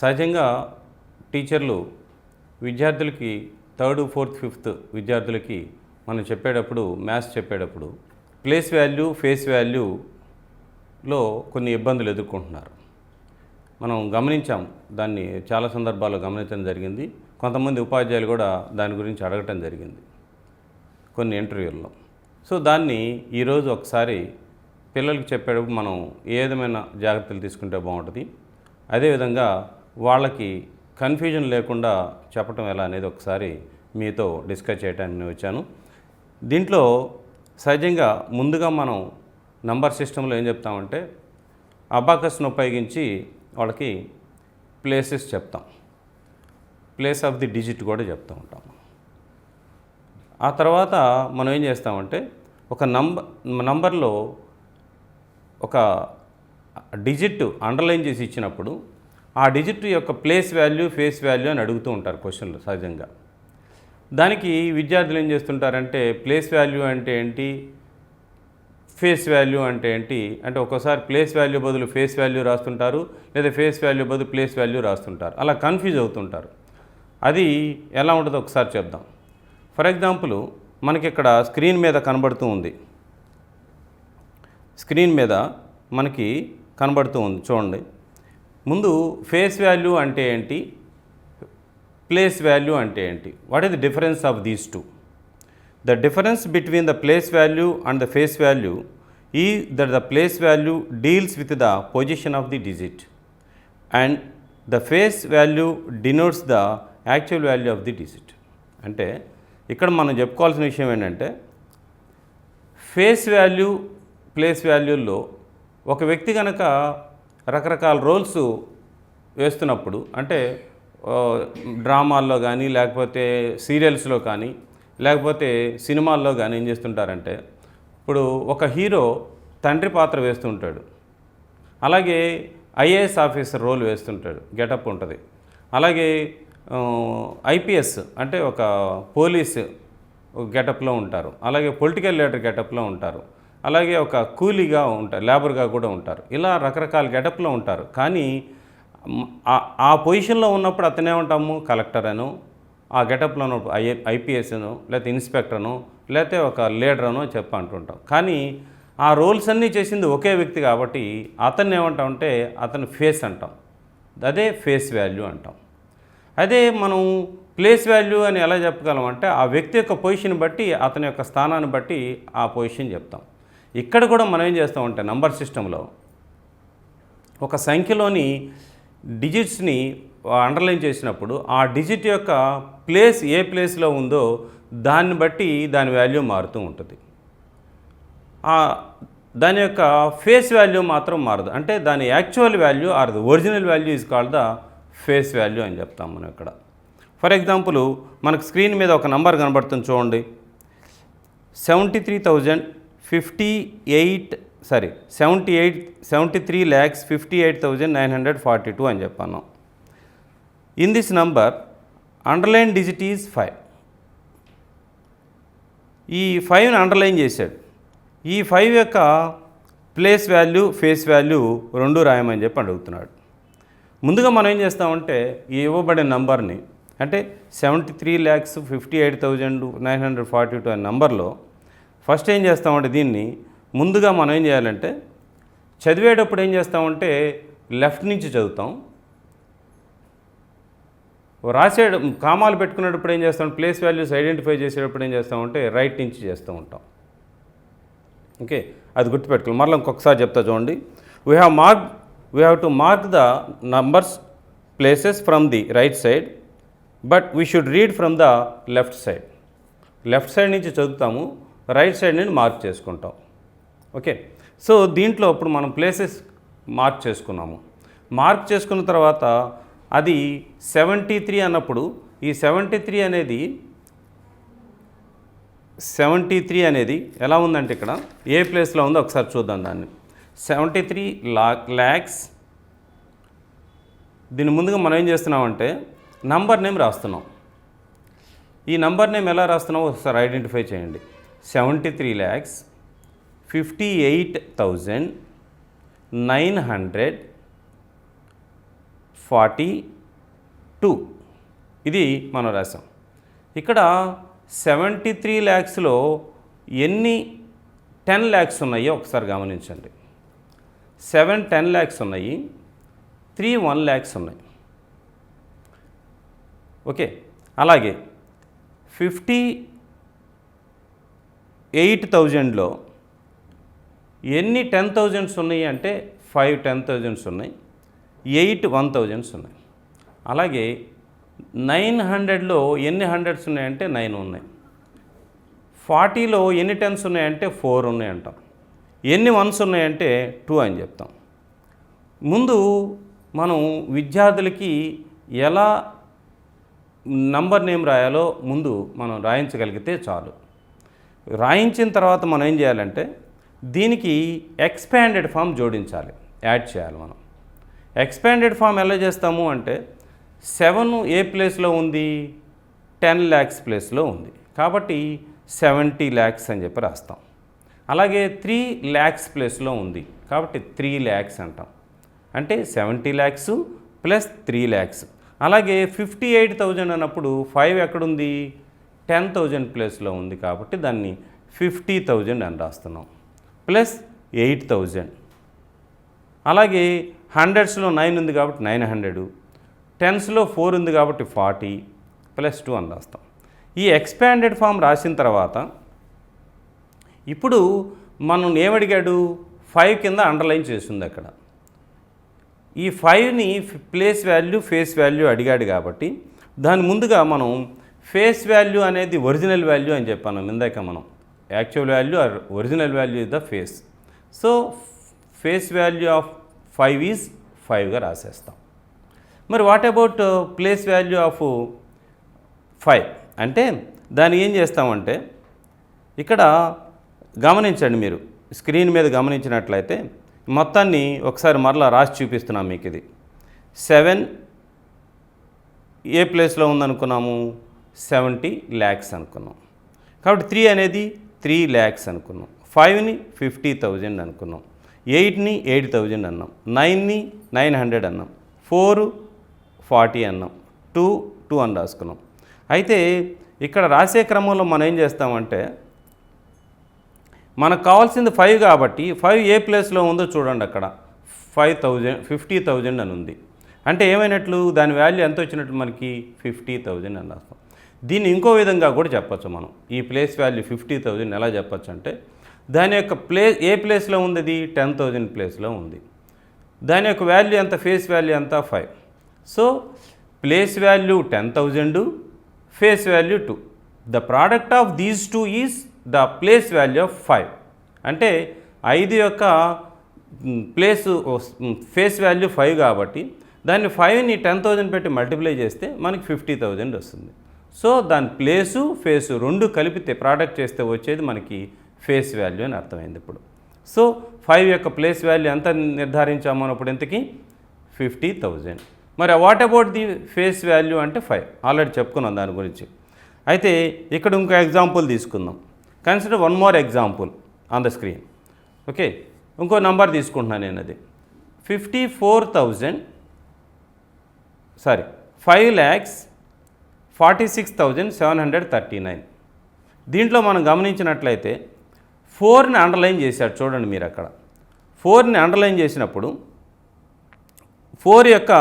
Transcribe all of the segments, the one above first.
సహజంగా టీచర్లు విద్యార్థులకి థర్డ్, ఫోర్త్, ఫిఫ్త్ విద్యార్థులకి మనం చెప్పేటప్పుడు మ్యాథ్స్ చెప్పేటప్పుడు ప్లేస్ వాల్యూ, ఫేస్ వాల్యూలో కొన్ని ఇబ్బందులు ఎదుర్కొంటున్నారు. మనం గమనించాం, దాన్ని చాలా సందర్భాల్లో గమనించడం జరిగింది. కొంతమంది ఉపాధ్యాయులు కూడా దాని గురించి అడగటం జరిగింది కొన్ని ఇంటర్వ్యూల్లో. సో దాన్ని ఈరోజు ఒకసారి పిల్లలకి చెప్పేటప్పుడు మనం ఏ విధమైన జాగ్రత్తలు తీసుకుంటే బాగుంటుంది, అదేవిధంగా వాళ్ళకి కన్ఫ్యూజన్ లేకుండా చెప్పటం ఎలా అనేది ఒకసారి మీతో డిస్కస్ చేయడానికి నేను వచ్చాను. దీంట్లో సహజంగా ముందుగా మనం నంబర్ సిస్టంలో ఏం చెప్తామంటే అబాకస్ను ఉపయోగించి వాళ్ళకి ప్లేసెస్ చెప్తాం, ప్లేస్ ఆఫ్ ది డిజిట్ కూడా చెప్తూ ఉంటాం. ఆ తర్వాత మనం ఏం చేస్తామంటే ఒక నంబర్లో ఒక డిజిట్ అండర్లైన్ చేసి ఇచ్చినప్పుడు ఆ డిజిట్ యొక్క ప్లేస్ వాల్యూ, ఫేస్ వాల్యూ అని అడుగుతూ ఉంటారు క్వశ్చన్లు సహజంగా. దానికి విద్యార్థులు ఏం చేస్తుంటారంటే ప్లేస్ వాల్యూ అంటే ఏంటి, ఫేస్ వాల్యూ అంటే ఏంటి అంటే ఒక్కోసారి ప్లేస్ వాల్యూ బదులు ఫేస్ వాల్యూ రాస్తుంటారు, లేదా ఫేస్ వాల్యూ బదులు ప్లేస్ వాల్యూ రాస్తుంటారు. అలా కన్ఫ్యూజ్ అవుతుంటారు. అది ఎలా ఉంటుందో ఒకసారి చెప్దాం. ఫర్ ఎగ్జాంపుల్ మనకి ఇక్కడ స్క్రీన్ మీద కనబడుతూ ఉంది, స్క్రీన్ మీద మనకి కనబడుతూ ఉంది చూడండి. ముందు ఫేస్ వాల్యూ అంటే ఏంటి, ప్లేస్ వాల్యూ అంటే ఏంటి, what is the difference of these two? The difference between the place value and the face value is that the place value deals with the position of the digit and the face value denotes the actual value of the digit. అంటే ఇక్కడ మనం చెప్పుకోవాల్సిన విషయం ఏంటంటే face value, place వాల్యూల్లో ఒక వ్యక్తి కనుక రకరకాల రోల్స్ వేస్తున్నప్పుడు, అంటే డ్రామాల్లో కానీ లేకపోతే సీరియల్స్లో కానీ లేకపోతే సినిమాల్లో కానీ ఏం చేస్తుంటారంటే ఇప్పుడు ఒక హీరో తండ్రి పాత్ర వేస్తుంటాడు, అలాగే ఐఏఎస్ ఆఫీసర్ రోల్ వేస్తుంటాడు, గెటప్ ఉంటుంది. అలాగే ఐపీఎస్ అంటే ఒక పోలీస్ గెటప్లో ఉంటారు, అలాగే పొలిటికల్ లీడర్ గెటప్లో ఉంటారు, అలాగే ఒక కూలీగా ఉంటారు, లేబర్గా కూడా ఉంటారు. ఇలా రకరకాల గెటప్లో ఉంటారు. కానీ ఆ పొజిషన్లో ఉన్నప్పుడు అతనేమంటాము కలెక్టర్ అను, ఆ గెటప్లో ఐపీఎస్ అను, లేకపోతే ఇన్స్పెక్టర్ను, లేకపోతే ఒక లీడర్ అనో అంటుంటాం. కానీ ఆ రోల్స్ అన్నీ చేసింది ఒకే వ్యక్తి కాబట్టి అతన్ని ఏమంటామంటే అతను ఫేస్ అంటాం, అదే ఫేస్ వాల్యూ అంటాం. అదే మనం ప్లేస్ వాల్యూ అని ఎలా చెప్పగలం అంటే ఆ వ్యక్తి యొక్క పొజిషన్ బట్టి, అతని యొక్క స్థానాన్ని బట్టి ఆ పొజిషన్ చెప్తాం. ఇక్కడ కూడా మనం ఏం చేస్తామంటే నంబర్ సిస్టంలో ఒక సంఖ్యలోని డిజిట్స్ని అండర్లైన్ చేసినప్పుడు ఆ డిజిట్ యొక్క ప్లేస్ ఏ ప్లేస్లో ఉందో దాన్ని బట్టి దాని వాల్యూ మారుతూ ఉంటుంది. దాని యొక్క ఫేస్ వాల్యూ మాత్రం మారదు. అంటే దాని actual value or the original value is called the face value అని చెప్తాం మనం ఇక్కడ. ఫర్ ఎగ్జాంపుల్ మనకు స్క్రీన్ మీద ఒక నంబర్ కనబడుతుంది చూడండి, 73,58,942 అని చెప్పాను. In this number underline digit is 5. ఈ 5ని అండర్లైన్ చేశాడు. ఈ 5 యొక్క ప్లేస్ వాల్యూ, ఫేస్ వాల్యూ రెండు రాయమని చెప్పి అడుగుతున్నాడు. ముందుగా మనం ఏం చేస్తామంటే ఈ ఇవ్వబడిన నంబర్ని, అంటే 73,58,942 అనే నంబర్లో ఫస్ట్ ఏం చేస్తామంటే దీన్ని ముందుగా మనం ఏం చేయాలంటే చదివేటప్పుడు ఏం చేస్తామంటే లెఫ్ట్ నుంచి చదువుతాం, రాసే కామాలు పెట్టుకునేటప్పుడు ఏం చేస్తాం, ప్లేస్ వాల్యూస్ ఐడెంటిఫై చేసేటప్పుడు ఏం చేస్తామంటే రైట్ నుంచి చేస్తూ ఉంటాం. ఓకే, అది గుర్తుపెట్టుకోవాలి. మరలా ఇంకొకసారి చెప్తా చూడండి. We have to mark the numbers places from the right side, but we should read from the left side. Left side నుంచి చదువుతాము, రైట్ సైడ్ నుండి మార్క్ చేసుకుంటాం. ఓకే, సో దీంట్లో ఇప్పుడు మనం ప్లేసెస్ మార్క్ చేసుకున్నాము. మార్క్ చేసుకున్న తర్వాత అది 73 అన్నప్పుడు ఈ 73 అనేది ఎలా ఉందంటే ఇక్కడ ఏ ప్లేస్లో ఉందో ఒకసారి చూద్దాం దాన్ని. 73 lakhs. దీని ముందుగా మనం ఏం చేస్తున్నామంటే నంబర్ నేమ్ రాస్తున్నాం. ఈ నంబర్ నేమ్ ఎలా రాస్తున్నామో ఒకసారి ఐడెంటిఫై చేయండి. 73,58,942 42 ఇది మనం రాసాం. ఇక్కడ 73 lakhsలో ఎన్ని 10 lakhs ఉన్నాయో ఒకసారి గమనించండి. 10 lakhs ఉన్నాయి, 1 lakhs ఉన్నాయి. ఓకే, అలాగే 58,000లో ఎన్ని 10,000s ఉన్నాయి అంటే 5 10,000s ఉన్నాయి, 8 1,000s ఉన్నాయి. అలాగే 900లో ఎన్ని 100s ఉన్నాయంటే 9 ఉన్నాయి. 40లో ఎన్ని 10s ఉన్నాయంటే 4 ఉన్నాయి అంటాం. ఎన్ని 1s ఉన్నాయంటే 2 అని చెప్తాం. ముందు మనం విద్యార్థులకి ఎలా నంబర్ నేమ్ రాయాలో ముందు మనం రాయించగలిగితే చాలు. రాయించిన తర్వాత మనం ఏం చేయాలంటే దీనికి ఎక్స్పాండెడ్ ఫామ్ జోడించాలి, యాడ్ చేయాలి. మనం ఎక్స్పాండెడ్ ఫామ్ ఎలా చేస్తాము అంటే 7 ఏ ప్లేస్లో ఉంది, 10 lakhs ప్లేస్లో ఉంది కాబట్టి 70 lakhs అని చెప్పి రాస్తాం. అలాగే 3 lakhs ప్లేస్లో ఉంది కాబట్టి 3 lakhs అంటాం. అంటే 70 lakhs ప్లస్ 3 lakhs. అలాగే 58,000 అన్నప్పుడు 5 ఎక్కడుంది, 10,000 ప్లేస్లో ఉంది కాబట్టి దాన్ని 50,000 అని రాస్తున్నాం, ప్లస్ 8,000. అలాగే 100స్లో 9 ఉంది కాబట్టి 900, 10స్లో 4 ఉంది కాబట్టి 40 ప్లస్ 2 అని రాస్తాం. ఈ ఎక్స్పాండెడ్ ఫామ్ రాసిన తర్వాత ఇప్పుడు మనం ఏమడిగాడు, 5 కింద అండర్లైన్ చేస్తుంది అక్కడ. ఈ 5ని ప్లేస్ వాల్యూ ఫేస్ వాల్యూ అడిగాడు కాబట్టి దాని ముందుగా మనం ఫేస్ వాల్యూ అనేది ఒరిజినల్ వాల్యూ అని చెప్పాను ఇందాక. మనం actual value or original value is the face. So face value of 5 is 5గా రాసేస్తాం. మరి what about place value of 5 అంటే దాన్ని ఏం చేస్తామంటే ఇక్కడ గమనించండి, మీరు స్క్రీన్ మీద గమనించినట్లయితే మొత్తాన్ని ఒకసారి మరలా రాసి చూపిస్తున్నాం మీకు. ఇది 7 ఏ ప్లేస్లో ఉందనుకున్నాము, 70 lakhs అనుకున్నాం కాబట్టి 3 అనేది 3 lakhs అనుకున్నాం, 5ని 50,000 అనుకున్నాం, 8ని 8,000 అన్నాం, 9ని 900 అన్నాం, 4 40 అన్నాం, 2 అని రాసుకున్నాం. అయితే ఇక్కడ రాసే క్రమంలో మనం ఏం చేస్తామంటే మనకు కావాల్సింది 5 కాబట్టి 5 ఏ ప్లేస్లో ఉందో చూడండి. అక్కడ 50,000 అని ఉంది అంటే ఏమైనట్లు, దాని వాల్యూ ఎంత వచ్చినట్లు మనకి 50,000 అని రాస్తాం. దీన్ని ఇంకో విధంగా కూడా చెప్పచ్చు మనం. ఈ ప్లేస్ వాల్యూ 50,000 ఎలా చెప్పచ్చు అంటే దాని యొక్క ఏ ప్లేస్లో ఉంది, అది 10,000 ప్లేస్లో ఉంది. దాని యొక్క వాల్యూ ఎంత, ఫేస్ వాల్యూ ఎంత 5. So place value 10,000, face value 2. The product of these 2 is the place value of 5. అంటే 5 యొక్క ఫేస్ వాల్యూ 5 కాబట్టి దాన్ని 5ని 10,000 పెట్టి మల్టిప్లై చేస్తే మనకి 50,000 వస్తుంది. సో దాని ప్లేసు ఫేసు రెండు కలిపితే ప్రోడక్ట్ చేస్తే వచ్చేది మనకి ఫేస్ వాల్యూ అని అర్థమైంది ఇప్పుడు. సో 5 యొక్క ప్లేస్ వాల్యూ ఎంత నిర్ధారించాము అన్నప్పుడు ఎంతకి 50,000. మరి what about the face value అంటే 5 ఆల్రెడీ చెప్పుకున్నాం దాని గురించి. అయితే ఇక్కడ ఇంకో ఎగ్జాంపుల్ తీసుకుందాం. Consider one more example on the screen. Okay, ఇంకో నంబర్ తీసుకుంటున్నాను నేను. అది 5,46,739. దీంట్లో మనం గమనించినట్లయితే 4ని అండర్లైన్ చేశాడు చూడండి మీరు. అక్కడ 4ని అండర్లైన్ చేసినప్పుడు 4 యొక్క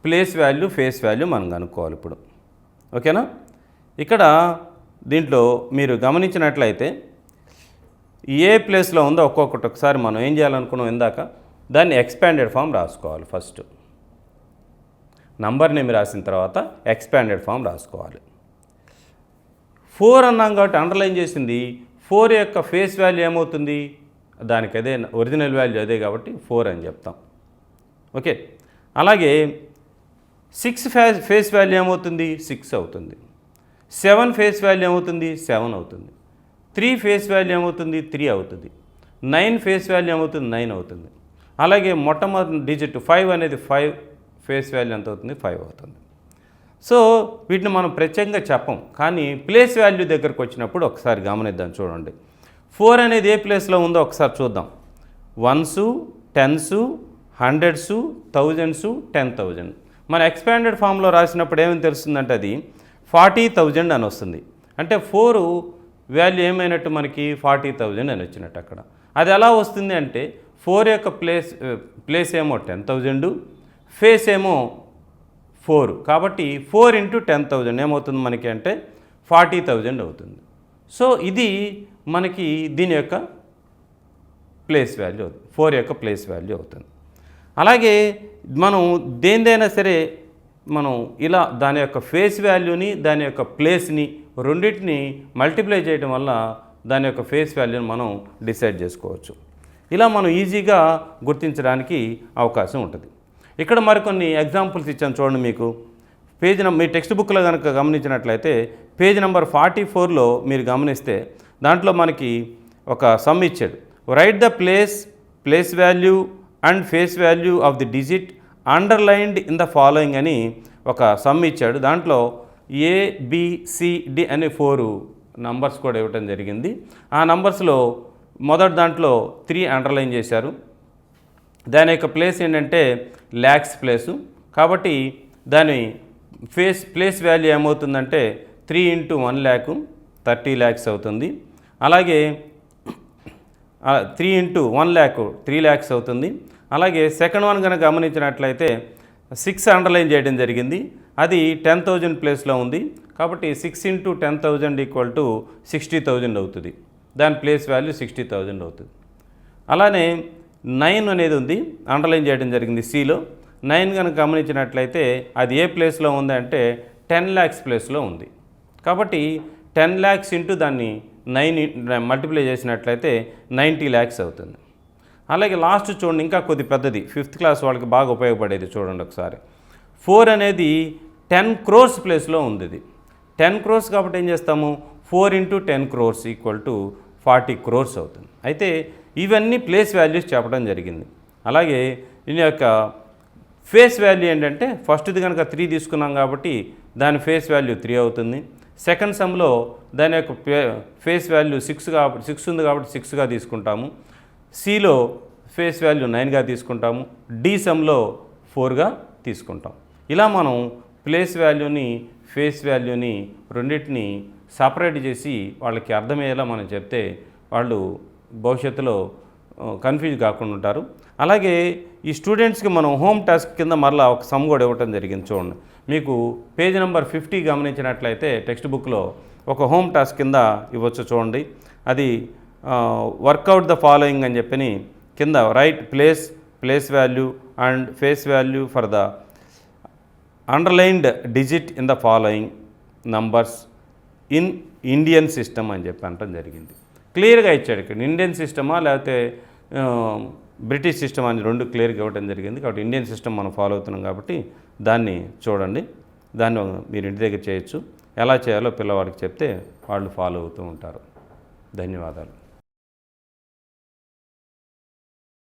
ప్లేస్ వాల్యూ ఫేస్ వాల్యూ మనం కనుక్కోవాలి ఇప్పుడు. ఓకేనా, ఇక్కడ దీంట్లో మీరు గమనించినట్లయితే ఏ ప్లేస్లో ఉందో ఒక్కొక్కటి ఒకసారి మనం ఏం చేయాలనుకున్నాం ఇందాక, దాన్ని ఎక్స్పాండెడ్ ఫామ్ రాసుకోవాలి. ఫస్ట్ నంబర్ నేమ్ రాసిన తర్వాత ఎక్స్పాండెడ్ ఫామ్ రాసుకోవాలి. 4 అన్నాం కాబట్టి అండర్లైన్ చేసింది 4 యొక్క ఫేస్ వాల్యూ ఏమవుతుంది, దానికి అదే ఒరిజినల్ వాల్యూ అదే కాబట్టి 4 అని చెప్తాం. ఓకే, అలాగే 6 ఫేస్ వాల్యూ ఏమవుతుంది 6 అవుతుంది. 7 ఫేస్ వాల్యూ ఏమవుతుంది 7 అవుతుంది. 3 ఫేస్ వాల్యూ ఏమవుతుంది 3 అవుతుంది. 9 ఫేస్ వాల్యూ ఏమవుతుంది 9 అవుతుంది. అలాగే మొట్టమొదటి డిజిట్ 5 అనేది 5 ఫేస్ వాల్యూ ఎంత అవుతుంది 5 అవుతుంది. సో వీటిని మనం ప్రత్యేకంగా చెప్పం, కానీ ప్లేస్ వాల్యూ దగ్గరకు వచ్చినప్పుడు ఒకసారి గమనిద్దాం. చూడండి 4 అనేది ఏ ప్లేస్లో ఉందో ఒకసారి చూద్దాం. 1s 10s 100s 1000s 10,000 మన ఎక్స్పాండెడ్ ఫామ్లో రాసినప్పుడు ఏమని తెలుస్తుందంటే అది 40,000 అని వస్తుంది. అంటే 4 వాల్యూ ఏమైనట్టు మనకి 40,000 అని వచ్చినట్టు అక్కడ. అది ఎలా వస్తుంది అంటే 4 యొక్క ప్లేస్ ఏమో 10,000, ఫేస్ ఏమో 4, కాబట్టి 4 × 10,000 ఏమవుతుంది మనకి అంటే 40,000 అవుతుంది. సో ఇది మనకి దీని యొక్క ప్లేస్ వాల్యూ అవుతుంది, 4 యొక్క ప్లేస్ వాల్యూ అవుతుంది. అలాగే మనం దేనిదైనా సరే మనం ఇలా దాని యొక్క ఫేస్ వాల్యూని దాని యొక్క ప్లేస్ని రెండింటిని మల్టిప్లై చేయడం వల్ల దాని యొక్క ఫేస్ వాల్యూని మనం డిసైడ్ చేసుకోవచ్చు. ఇలా మనం ఈజీగా గుర్తించడానికి అవకాశం ఉంటుంది. ఇక్కడ మరికొన్ని ఎగ్జాంపుల్స్ ఇచ్చాను చూడండి. మీకు మీ టెక్స్ట్ బుక్లో కనుక గమనించినట్లయితే పేజ్ నెంబర్ 44లో మీరు గమనిస్తే దాంట్లో మనకి ఒక సమ్ ఇచ్చాడు. Right the place value and face value of the digit underlined in the following అని ఒక సమ్ ఇచ్చాడు. దాంట్లో ABCD అనే 4 నంబర్స్ కూడా ఇవ్వటం జరిగింది. ఆ నంబర్స్లో మొదటి దాంట్లో 3 అండర్లైన్ చేశారు. దాని యొక్క ప్లేస్ ఏంటంటే ల్యాక్స్ ప్లేసు, కాబట్టి దాని ప్లేస్ వాల్యూ ఏమవుతుందంటే 3 × 1 lakh 30 lakhs అవుతుంది. అలాగే 3 × 1 lakh 3 lakhs అవుతుంది. అలాగే సెకండ్ వన్ కనుక గమనించినట్లయితే 6 అండర్లైన్ చేయడం జరిగింది. అది 10,000 ప్లేస్లో ఉంది, కాబట్టి 6 × 10,000 = 60,000 అవుతుంది. దాని ప్లేస్ వాల్యూ 60,000 అవుతుంది. అలానే 9 అనేది ఉంది, అండర్లైన్ చేయడం జరిగింది సిలో. 9 కనుక గమనించినట్లయితే అది ఏ ప్లేస్లో ఉంది అంటే 10 lakhs ప్లేస్లో ఉంది, కాబట్టి 10 lakhs × దాన్ని 9 మల్టిప్లై చేసినట్లయితే 90 lakhs అవుతుంది. అలాగే లాస్ట్ చూడండి, ఇంకా కొద్ది పెద్దది, 5th క్లాస్ వాళ్ళకి బాగా ఉపయోగపడేది చూడండి ఒకసారి. 4 అనేది 10 crores ప్లేస్లో ఉంది. ఇది 10 crores కాబట్టి ఏం చేస్తాము, 4 × 10 crores = 40 crores అవుతుంది. అయితే ఇవన్నీ ప్లేస్ వాల్యూస్ చెప్పడం జరిగింది. అలాగే దీని యొక్క ఫేస్ వాల్యూ ఏంటంటే ఫస్ట్ది కనుక 3 తీసుకున్నాం కాబట్టి దాని ఫేస్ వాల్యూ 3 అవుతుంది. సెకండ్ సమ్లో దాని యొక్క ఫేస్ వాల్యూ 6 ఉంది కాబట్టి 6గా తీసుకుంటాము. సిలో ఫేస్ వాల్యూ 9గా తీసుకుంటాము. డి సమ్లో 4గా తీసుకుంటాం. ఇలా మనం ప్లేస్ వాల్యూని ఫేస్ వాల్యూని రెండింటిని సపరేట్ చేసి వాళ్ళకి అర్థమయ్యేలా మనం చెప్తే వాళ్ళు భవిష్యత్తులో కన్ఫ్యూజ్ కాకుండా ఉంటారు. అలాగే ఈ స్టూడెంట్స్కి మనం హోమ్ టాస్క్ కింద మరలా ఒక సమ్ కూడా ఇవ్వటం జరిగింది చూడండి. మీకు పేజ్ నెంబర్ 50 గమనించినట్లయితే టెక్స్ట్ బుక్లో ఒక హోమ్ టాస్క్ కింద ఇవ్వచ్చు చూడండి. అది వర్కౌట్ ద ఫాలోయింగ్ అని చెప్పని కింద right place value and face value for the underlined digit in the following numbers in Indian system అని చెప్పి అనటం జరిగింది. క్లియర్గా ఇచ్చాడు. ఇక్కడ ఇండియన్ సిస్టమా లేకపోతే బ్రిటిష్ సిస్టమ్ అని 2 క్లియర్గా ఇవ్వడం జరిగింది. కాబట్టి ఇండియన్ సిస్టమ్ మనం ఫాలో అవుతున్నాం కాబట్టి దాన్ని చూడండి. దాన్ని మీరు ఇంటి దగ్గర చేయొచ్చు. ఎలా చేయాలో పిల్లవాడికి చెప్తే వాళ్ళు ఫాలో అవుతూ ఉంటారు. ధన్యవాదాలు.